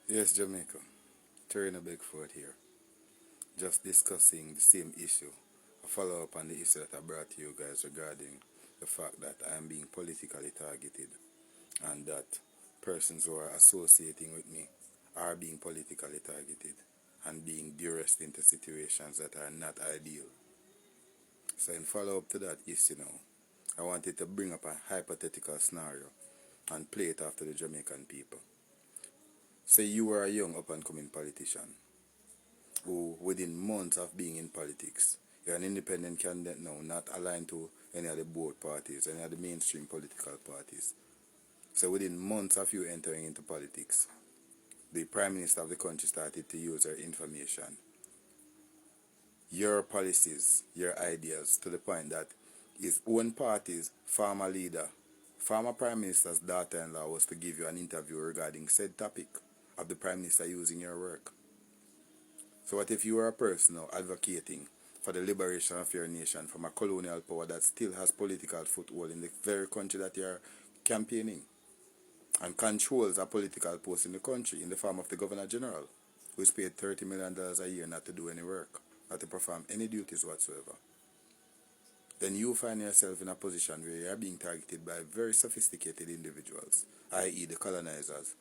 Yes, Jamaica. Toraino Beckford here. Just discussing the same issue. A follow up on the issue that I brought to you guys regarding the fact that I am being politically targeted and that persons who are associating with me are being politically targeted and being duressed into situations that are not ideal. So, in follow up to that issue now, I wanted to bring up a hypothetical scenario and play it after the Jamaican people. Say you were a young up and coming politician who, within months of being in politics, you're an independent candidate now, not aligned to any of the board parties, any of the mainstream political parties. So within months of you entering into politics, the Prime Minister of the country started to use your information, your policies, your ideas, to the point that his own party's former leader, former Prime Minister's daughter-in-law, was to give you an interview regarding said topic of the Prime Minister using your work. So what if you are a person now advocating for the liberation of your nation from a colonial power that still has political foothold in the very country that you are campaigning and controls a political post in the country in the form of the Governor General, who is paid $30 million a year not to do any work, not to perform any duties whatsoever? Then you find yourself in a position where you are being targeted by very sophisticated individuals, i.e. the colonizers,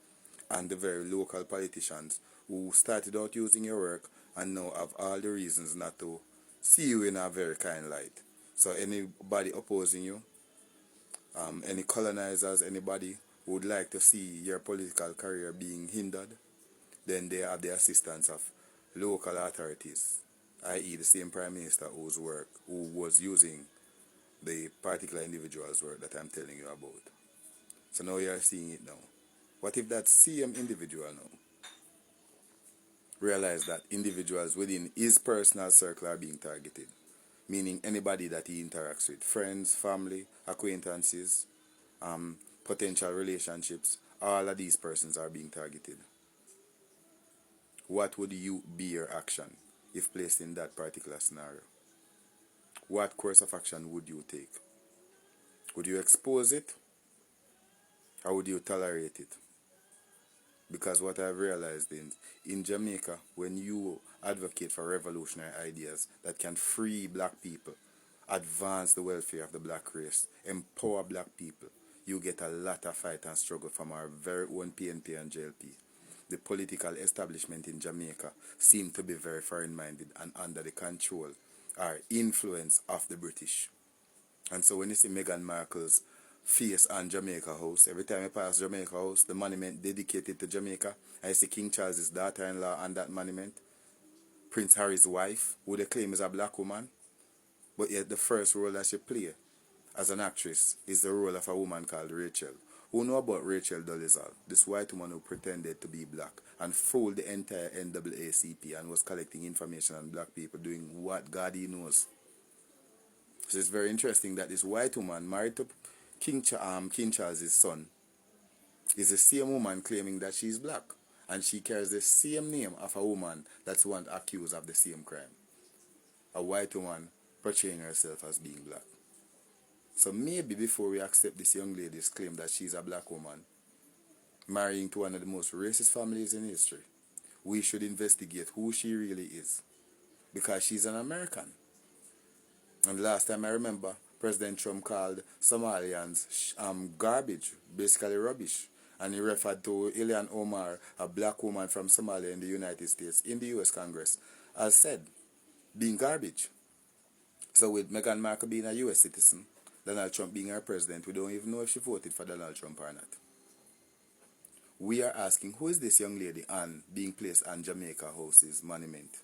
and the very local politicians who started out using your work and now have all the reasons not to see you in a very kind light. So anybody opposing you, any colonizers, anybody who would like to see your political career being hindered, then they have the assistance of local authorities, i.e. the same Prime Minister who was using the particular individual's work that I'm telling you about. So now you're seeing it now. What if that same individual now realize that individuals within his personal circle are being targeted? Meaning anybody that he interacts with, friends, family, acquaintances, potential relationships, all of these persons are being targeted. What would you be your action if placed in that particular scenario? What course of action would you take? Would you expose it or would you tolerate it? Because what I've realized in Jamaica, when you advocate for revolutionary ideas that can free black people, advance the welfare of the black race, empower black people, you get a lot of fight and struggle from our very own PNP and JLP. The political establishment in Jamaica seem to be very foreign-minded and under the control or influence of the British. And so when you see Meghan Markle's face on Jamaica House, every time you pass Jamaica House, the monument dedicated to Jamaica, I see King Charles's daughter-in-law on that monument, Prince Harry's wife, who they claim is a black woman, but yet the first role that she played as an actress is the role of a woman called Rachel. Who know about Rachel Dolezal, this white woman who pretended to be black and fooled the entire NAACP and was collecting information on black people doing what God he knows. So it's very interesting that this white woman married to King Charles's son is the same woman claiming that she's black, and she carries the same name of a woman that's one accused of the same crime. A white woman portraying herself as being black. So maybe before we accept this young lady's claim that she's a black woman marrying to one of the most racist families in history, we should investigate who she really is, because she's an American. And the last time I remember, President Trump called Somalians garbage, basically rubbish. And he referred to Ilhan Omar, a black woman from Somalia in the United States, in the US Congress, as said, being garbage. So with Meghan Markle being a US citizen, Donald Trump being our president, we don't even know if she voted for Donald Trump or not. We are asking, who is this young lady on being placed on Jamaica House's monument?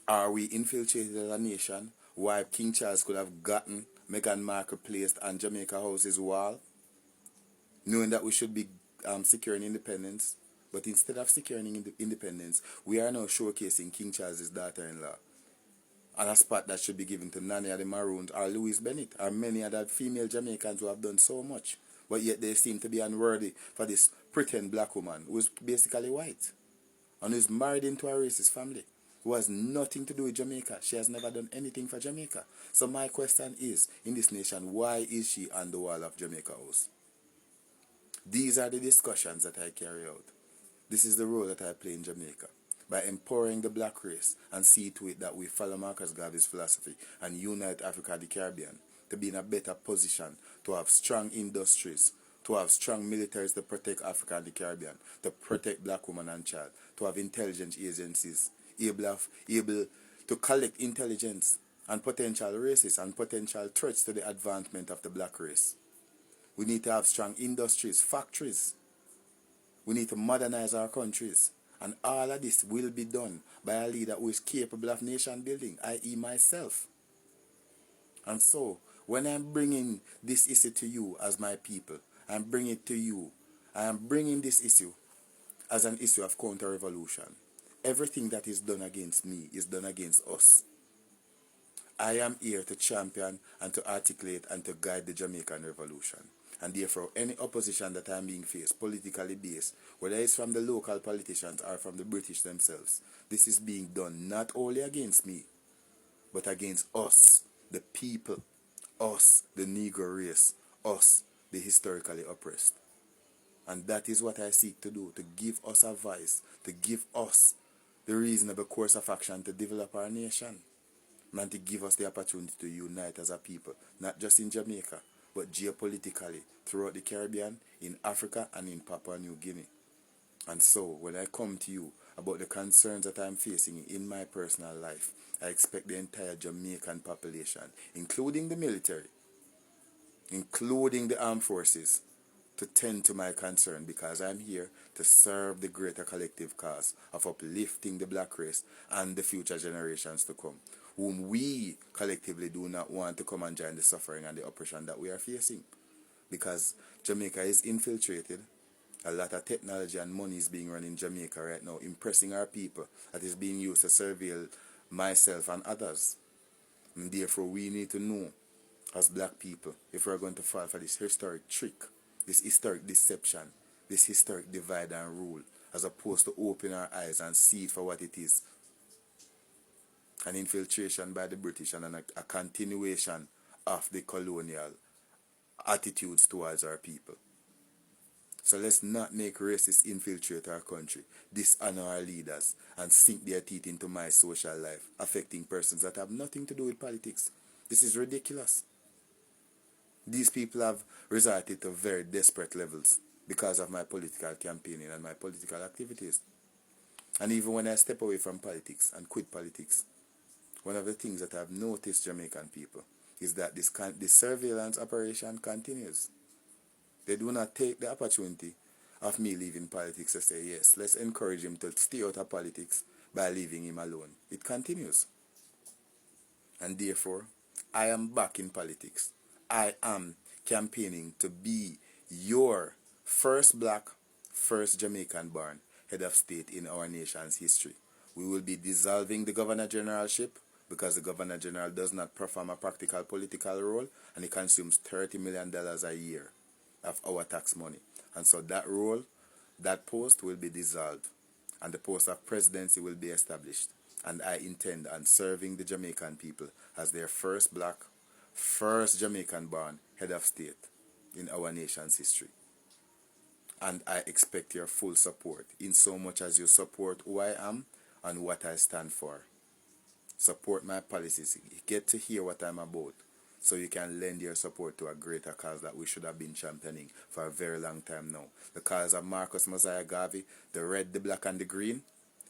Are we infiltrated as a nation? Why King Charles could have gotten Meghan Markle placed on Jamaica House's wall, knowing that we should be securing independence, but instead of securing independence, we are now showcasing King Charles's daughter-in-law on a spot that should be given to Nani of the Maroons or Louise Bennett or many other female Jamaicans who have done so much, but yet they seem to be unworthy for this pretend black woman who is basically white and is married into a racist family who has nothing to do with Jamaica. She has never done anything for Jamaica. So my question is, in this nation, why is she on the wall of Jamaica House? These are the discussions that I carry out. This is the role that I play in Jamaica. By empowering the black race and see to it that we follow Marcus Garvey's philosophy and unite Africa and the Caribbean to be in a better position, to have strong industries, to have strong militaries to protect Africa and the Caribbean, to protect black women and child, to have intelligence agencies able to collect intelligence and potential races and potential threats to the advancement of the black race. We need to have strong industries, factories. We need to modernize our countries. And all of this will be done by a leader who is capable of nation building, i.e. myself. And so, when I'm bringing this issue to you as my people, I'm bringing it to you. I am bringing this issue as an issue of counter-revolution. Everything that is done against me is done against us. I am here to champion and to articulate and to guide the Jamaican Revolution. And therefore, any opposition that I'm being faced, politically based, whether it's from the local politicians or from the British themselves, this is being done not only against me, but against us, the people, us, the Negro race, us, the historically oppressed. And that is what I seek to do, to give us a voice, to give us the reasonable course of action to develop our nation, and to give us the opportunity to unite as a people, not just in Jamaica, but geopolitically throughout the Caribbean, in Africa, and in Papua New Guinea. And so, when I come to you about the concerns that I'm facing in my personal life, I expect the entire Jamaican population, including the military, including the armed forces, to tend to my concern, because I'm here to serve the greater collective cause of uplifting the black race and the future generations to come, whom we collectively do not want to come and join the suffering and the oppression that we are facing. Because Jamaica is infiltrated. A lot of technology and money is being run in Jamaica right now, impressing our people, that is being used to surveil myself and others. And therefore, we need to know, as black people, if we're going to fall for this historic trick, this historic deception, this historic divide and rule, as opposed to open our eyes and see it for what it is. An infiltration by the British and a continuation of the colonial attitudes towards our people. So let's not make racists infiltrate our country, dishonor our leaders, and sink their teeth into my social life, affecting persons that have nothing to do with politics. This is ridiculous. These people have resorted to very desperate levels because of my political campaigning and my political activities. And even when I step away from politics and quit politics, one of the things that I've noticed, Jamaican people, is that this surveillance operation continues. They do not take the opportunity of me leaving politics to say, yes, let's encourage him to stay out of politics by leaving him alone. It continues. And therefore, I am back in politics. I am campaigning to be your first black, first Jamaican born head of state in our nation's history. We will be dissolving the Governor Generalship because the Governor General does not perform a practical political role, and he consumes $30 million a year of our tax money. And so that role, that post will be dissolved, and the post of presidency will be established. And I intend on serving the Jamaican people as their first black, first Jamaican born head of state in our nation's history. And I expect your full support, in so much as you support who I am and what I stand for. Support my policies. Get to hear what I'm about, so you can lend your support to a greater cause that we should have been championing for a very long time now. The cause of Marcus Mosiah Garvey, the red, the black, and the green,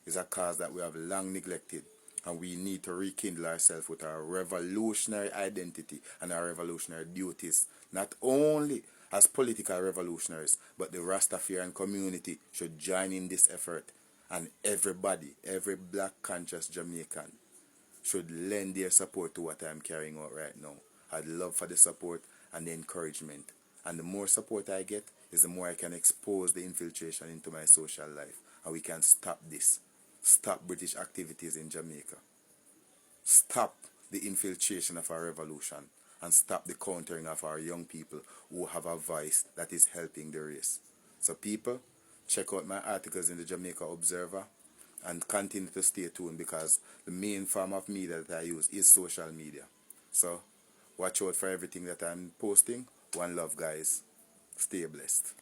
is a cause that we have long neglected. And we need to rekindle ourselves with our revolutionary identity and our revolutionary duties. Not only as political revolutionaries, but the Rastafarian community should join in this effort. And everybody, every black conscious Jamaican, should lend their support to what I'm carrying out right now. I'd love for the support and the encouragement. And the more support I get, is the more I can expose the infiltration into my social life. And we can stop this. Stop British activities in Jamaica. Stop the infiltration of our revolution. And stop the countering of our young people who have a voice that is helping the race. So people, check out my articles in the Jamaica Observer and continue to stay tuned, because the main form of media that I use is social media. So watch out for everything that I'm posting. One love, guys. Stay blessed.